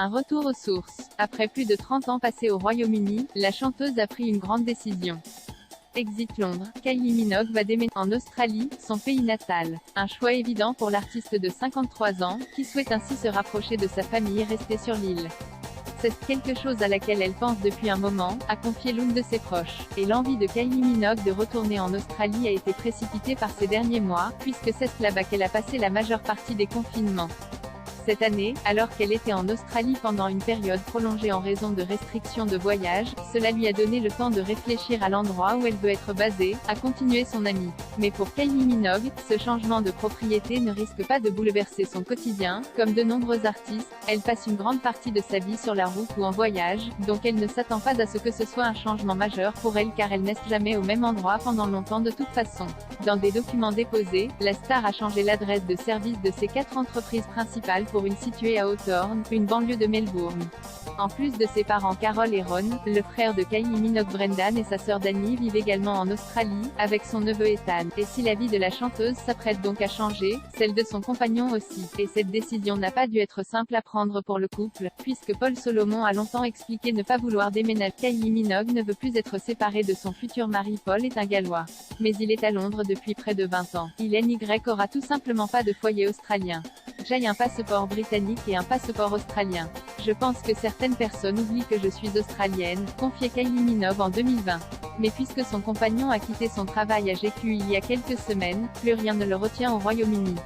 Un retour aux sources. Après plus de 30 ans passés au Royaume-Uni, la chanteuse a pris une grande décision. Exit Londres, Kylie Minogue va déménager en Australie, son pays natal. Un choix évident pour l'artiste de 53 ans, qui souhaite ainsi se rapprocher de sa famille restée sur l'île. C'est quelque chose à laquelle elle pense depuis un moment, a confié l'une de ses proches. Et l'envie de Kylie Minogue de retourner en Australie a été précipitée par ces derniers mois, puisque c'est là-bas qu'elle a passé la majeure partie des confinements. Cette année, alors qu'elle était en Australie pendant une période prolongée en raison de restrictions de voyage, cela lui a donné le temps de réfléchir à l'endroit où elle veut être basée, a continué son amie. Mais pour Kylie Minogue, ce changement de propriété ne risque pas de bouleverser son quotidien. Comme de nombreux artistes, elle passe une grande partie de sa vie sur la route ou en voyage, donc elle ne s'attend pas à ce que ce soit un changement majeur pour elle car elle n'est jamais au même endroit pendant longtemps de toute façon. Dans des documents déposés, la star a changé l'adresse de service de ses 4 entreprises principales pour une située à Hawthorne, une banlieue de Melbourne. En plus de ses parents Carol et Ron, le frère de Kylie Minogue Brendan et sa sœur Dani vivent également en Australie, avec son neveu Ethan. Et si la vie de la chanteuse s'apprête donc à changer, celle de son compagnon aussi. Et cette décision n'a pas dû être simple à prendre pour le couple, puisque Paul Solomon a longtemps expliqué ne pas vouloir déménager. Kylie Minogue ne veut plus être séparée de son futur mari. Paul est un Gallois. Mais il est à Londres depuis près de 20 ans. Il aura tout simplement pas de foyer australien. J'ai un passeport britannique et un passeport australien. Je pense que certaines personnes oublient que je suis australienne, confiait Kylie Minogue en 2020. Mais puisque son compagnon a quitté son travail à GQ il y a quelques semaines, plus rien ne le retient au Royaume-Uni.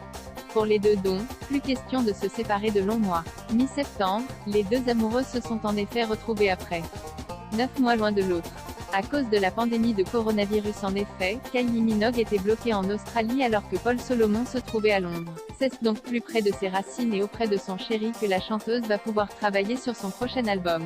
Pour les deux dons, plus question de se séparer de longs mois. Mi-septembre, les deux amoureux se sont en effet retrouvés après 9 mois loin de l'autre. À cause de la pandémie de coronavirus en effet, Kylie Minogue était bloquée en Australie alors que Paul Solomon se trouvait à Londres. C'est donc plus près de ses racines et auprès de son chéri que la chanteuse va pouvoir travailler sur son prochain album.